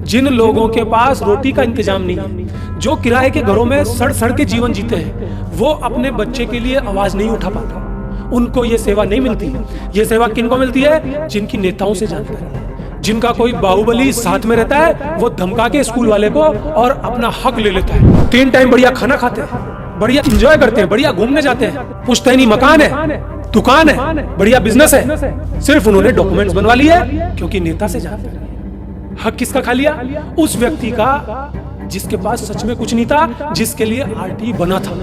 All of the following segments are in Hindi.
जिन लोगों के पास रोटी का इंतजाम नहीं है, जो किराए के घरों में सड़ सड़ के जीवन जीते हैं, वो अपने बच्चे के लिए आवाज नहीं उठा पाते। उनको ये सेवा नहीं मिलती। ये सेवा किनको मिलती है? जिनकी नेताओं से जानकारी है, जिनका कोई बाहुबली साथ में रहता है, वो धमका के स्कूल वाले को और अपना हक ले लेता है। 3 टाइम बढ़िया खाना खाते हैं, बढ़िया एंजॉय करते हैं, बढ़िया घूमने जाते हैं, पुश्तैनी मकान है, दुकान है, बढ़िया बिजनेस है। सिर्फ उन्होंने डॉक्यूमेंट्स बनवा लिए क्योंकि नेता से जानकारी है। हक किसका खा लिया? उस व्यक्ति का जिसके पास सच में कुछ नहीं था, जिसके लिए आरटी बना था।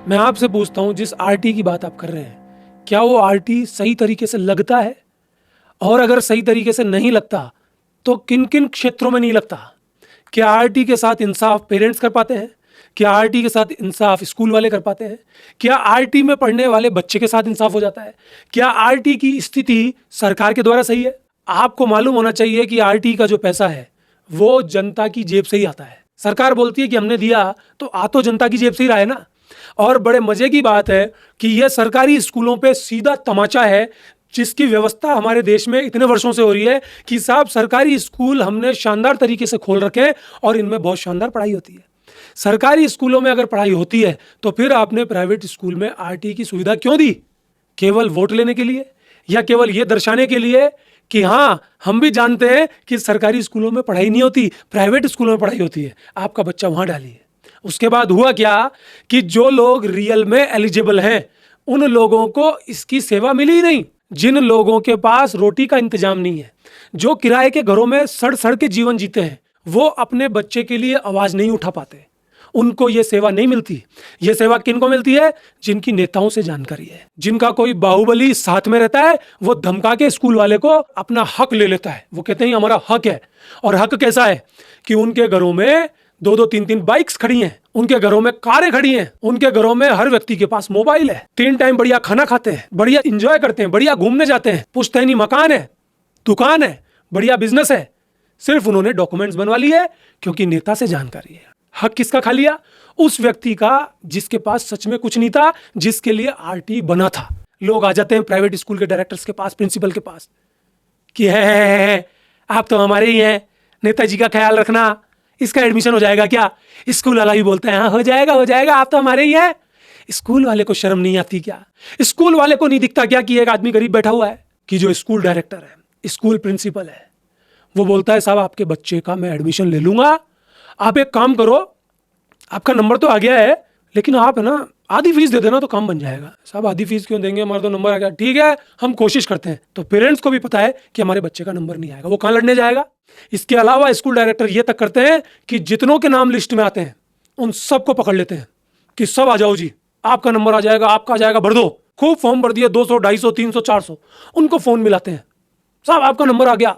मैं आपसे पूछता हूं, जिस आरटी की बात आप कर रहे हैं, क्या वो आरटी सही तरीके से लगता है? और अगर सही तरीके से नहीं लगता तो किन किन क्षेत्रों में नहीं लगता? क्या आरटी के साथ इंसाफ पेरेंट्स कर पाते हैं? क्या आरटी के साथ इंसाफ स्कूल वाले कर पाते हैं? क्या आरटी में पढ़ने वाले बच्चे के साथ इंसाफ हो जाता है? क्या आरटी की स्थिति सरकार के द्वारा सही है? आपको मालूम होना चाहिए कि आरटी का जो पैसा है वो जनता की जेब से ही आता है। सरकार बोलती है कि हमने दिया, तो आ तो जनता की जेब से ही रहा है ना। और बड़े मजे की बात है कि यह सरकारी स्कूलों पे सीधा तमाचा है, जिसकी व्यवस्था हमारे देश में इतने वर्षों से हो रही है कि साहब सरकारी स्कूल हमने शानदार तरीके से खोल रखे हैं और इनमें बहुत शानदार पढ़ाई होती है। सरकारी स्कूलों में अगर पढ़ाई होती है तो फिर आपने प्राइवेट स्कूल में आरटी की सुविधा क्यों दी? केवल वोट लेने के लिए, या केवल यह दर्शाने के लिए कि हाँ हम भी जानते हैं कि सरकारी स्कूलों में पढ़ाई नहीं होती, प्राइवेट स्कूलों में पढ़ाई होती है, आपका बच्चा वहां डालिए। उसके बाद हुआ क्या कि जो लोग रियल में एलिजिबल हैं उन लोगों को इसकी सेवा मिली ही नहीं। जिन लोगों के पास रोटी का इंतजाम नहीं है, जो किराए के घरों में सड़ सड़ के जीवन जीते हैं, वो अपने बच्चे के लिए आवाज नहीं उठा पाते। उनको ये सेवा नहीं मिलती। ये सेवा किनको मिलती है? जिनकी नेताओं से जानकारी है, जिनका कोई बाहुबली साथ में रहता है, वो धमका के स्कूल वाले को अपना हक ले लेता है। वो कहते हैं हमारा हक है। और हक कैसा है कि उनके घरों में 2-2, 3-3 बाइक्स खड़ी हैं, उनके घरों में कारें खड़ी हैं, उनके घरों में हर व्यक्ति के पास मोबाइल है, 3 टाइम बढ़िया खाना खाते हैं, बढ़िया एंजॉय करते हैं, बढ़िया घूमने जाते हैं, पुश्तैनी मकान है, दुकान है, बढ़िया बिजनेस है। सिर्फ उन्होंने डॉक्यूमेंट्स बनवा लिए क्योंकि नेता से जानकारी है। हक किसका खा लिया? उस व्यक्ति का जिसके पास सच में कुछ नहीं था, जिसके लिए आरटी बना था। लोग आ जाते हैं प्राइवेट स्कूल के डायरेक्टर्स के पास, प्रिंसिपल के पास कि है आप तो हमारे ही हैं, नेताजी का ख्याल रखना, इसका एडमिशन हो जाएगा क्या? स्कूल वाला भी बोलता है हाँ हो जाएगा, आप तो हमारे ही हैं। स्कूल वाले को शर्म नहीं आती क्या? स्कूल वाले को नहीं दिखता क्या कि एक आदमी गरीब बैठा हुआ है? कि जो स्कूल डायरेक्टर है, स्कूल प्रिंसिपल है, वो बोलता है साहब आपके बच्चे का मैं एडमिशन ले लूंगा, आप एक काम करो, आपका नंबर तो आ गया है, लेकिन आप है ना आधी फीस दे देना तो काम बन जाएगा। साहब आधी फीस क्यों देंगे, हमारा तो नंबर आ गया। ठीक है हम कोशिश करते हैं। तो पेरेंट्स को भी पता है कि हमारे बच्चे का नंबर नहीं आएगा, वो कहाँ लड़ने जाएगा। इसके अलावा स्कूल डायरेक्टर ये तक करते हैं कि जितनों के नाम लिस्ट में आते हैं उन सबको पकड़ लेते हैं कि सब आ जाओ जी, आपका नंबर आ जाएगा, आपका आ जाएगा, भर दो। खूब फॉर्म भर दिए, 200, 250, 300, 400, उनको फोन मिलाते हैं, साहब आपका नंबर आ गया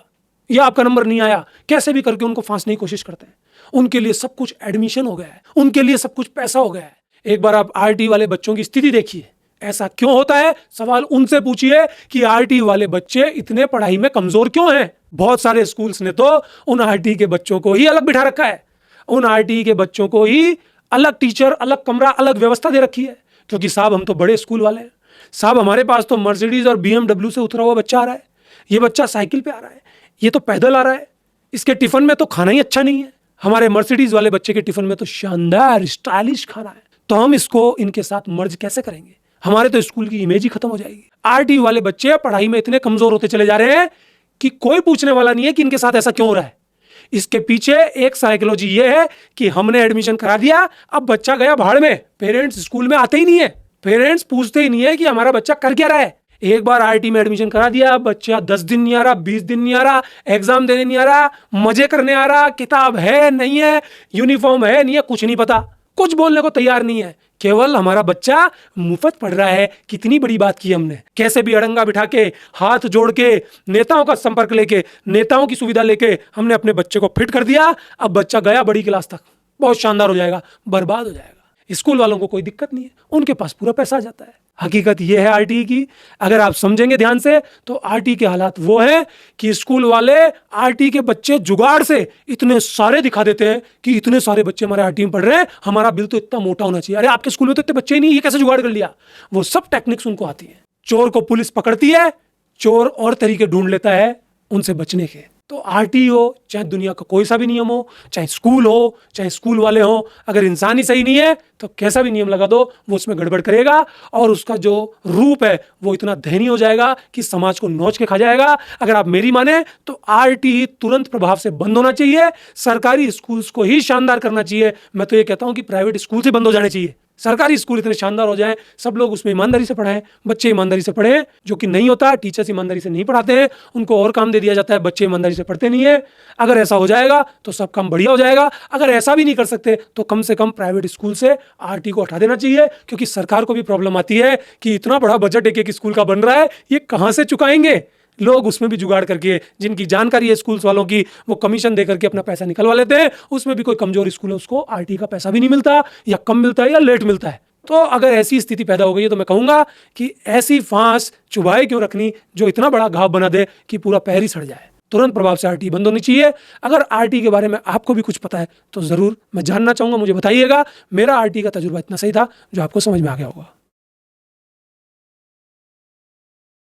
या आपका नंबर नहीं आया, कैसे भी करके उनको फांसने की कोशिश करते हैं। उनके लिए सब कुछ एडमिशन हो गया है, उनके लिए सब कुछ पैसा हो गया है। एक बार आप आरटी वाले बच्चों की स्थिति देखिए, ऐसा क्यों होता है? सवाल उनसे पूछिए कि आरटी वाले बच्चे इतने पढ़ाई में कमजोर क्यों हैं। बहुत सारे स्कूल्स ने तो उन आरटी के बच्चों को ही अलग बिठा रखा है, उन आरटी के बच्चों को ही अलग टीचर, अलग कमरा, अलग व्यवस्था दे रखी है, क्योंकि साहब हम तो बड़े स्कूल वाले हैं, साहब हमारे पास तो मर्सिडीज और BMW से उतरा हुआ बच्चा आ रहा है, ये बच्चा साइकिल पे आ रहा है, ये तो पैदल आ रहा है, इसके टिफिन में तो खाना ही अच्छा नहीं है, हमारे मर्सिडीज वाले बच्चे के टिफिन में तो शानदार स्टाइलिश खाना है, तो हम इसको इनके साथ मर्ज कैसे करेंगे? हमारे तो स्कूल की इमेज ही खत्म हो जाएगी। आरटी वाले बच्चे पढ़ाई में इतने कमजोर होते चले जा रहे हैं कि कोई पूछने वाला नहीं है कि इनके साथ ऐसा क्यों हो रहा है। इसके पीछे एक साइकोलॉजी ये है कि हमने एडमिशन करा दिया, अब बच्चा गया भाड़ में, पेरेंट्स स्कूल में आते ही नहीं है, पेरेंट्स पूछते ही नहीं है कि हमारा बच्चा कर क्या रहा है। एक बार आरटी में एडमिशन करा दिया, बच्चा 10 दिन नहीं आ रहा, 20 दिन नहीं आ रहा, एग्जाम देने नहीं आ रहा, मजे करने आ रहा, किताब है नहीं है, यूनिफॉर्म है नहीं है, कुछ नहीं पता, कुछ बोलने को तैयार नहीं है, केवल हमारा बच्चा मुफ्त पढ़ रहा है। कितनी बड़ी बात की हमने, कैसे भी अड़ंगा बिठा के, हाथ जोड़ के, नेताओं का संपर्क लेके, नेताओं की सुविधा लेके हमने अपने बच्चे को फिट कर दिया। अब बच्चा गया बड़ी क्लास तक, बहुत शानदार हो जाएगा, बर्बाद हो जाएगा। स्कूल वालों को कोई दिक्कत नहीं है, उनके पास पूरा पैसा आ जाता है। हकीकत यह है आरटीई की, अगर आप समझेंगे ध्यान से तो आरटीई के हालात वो हैं कि स्कूल वाले आरटीई के बच्चे जुगाड़ से इतने सारे दिखा देते हैं कि इतने सारे बच्चे हमारे आरटीई में पढ़ रहे हैं, हमारा बिल तो इतना मोटा होना चाहिए। अरे आपके स्कूल में तो इतने बच्चे ही नहीं, ये कैसे जुगाड़ कर लिया? वो सब टेक्निक्स उनको आती है। चोर को पुलिस पकड़ती है, चोर और तरीके ढूंढ लेता है उनसे बचने के। तो आरटीई हो चाहे दुनिया का कोई सा भी नियम हो, चाहे स्कूल हो चाहे स्कूल वाले हो, अगर इंसान ही सही नहीं है तो कैसा भी नियम लगा दो वो उसमें गड़बड़ करेगा और उसका जो रूप है वो इतना दयनीय हो जाएगा कि समाज को नोच के खा जाएगा। अगर आप मेरी माने तो आरटीई तुरंत प्रभाव से बंद होना चाहिए, सरकारी स्कूल्स को ही शानदार करना चाहिए। मैं तो ये कहता हूं कि प्राइवेट स्कूल से बंद हो जाने चाहिए, सरकारी स्कूल इतने शानदार हो जाएं, सब लोग उसमें ईमानदारी से पढ़ाएं, बच्चे ईमानदारी से पढ़ें, जो कि नहीं होता। टीचर्स ईमानदारी से नहीं पढ़ाते हैं, उनको और काम दे दिया जाता है, बच्चे ईमानदारी से पढ़ते नहीं है। अगर ऐसा हो जाएगा तो सब काम बढ़िया हो जाएगा। अगर ऐसा भी नहीं कर सकते तो कम से कम प्राइवेट स्कूल से आरटीई को हटा देना चाहिए, क्योंकि सरकार को भी प्रॉब्लम आती है कि इतना बड़ा बजट एक स्कूल का बन रहा है, ये कहां से चुकाएंगे। लोग उसमें भी जुगाड़ करके, जिनकी जानकारी है स्कूल्स वालों की, वो कमीशन दे करके अपना पैसा निकलवा लेते हैं। उसमें भी कोई कमजोर स्कूल है उसको आरटीई का पैसा भी नहीं मिलता, या कम मिलता है या लेट मिलता है। तो अगर ऐसी स्थिति पैदा हो गई है तो मैं कहूंगा कि ऐसी फांस चुभाए क्यों रखनी जो इतना बड़ा घाव बना दे कि पूरा पैर ही सड़ जाए। तुरंत प्रभाव से आरटीई बंद होनी चाहिए। अगर आरटीई के बारे में आपको भी कुछ पता है तो जरूर मैं जानना चाहूंगा, मुझे बताइएगा। मेरा आरटीई का तजुर्बा इतना सही था जो आपको समझ में आ गया होगा।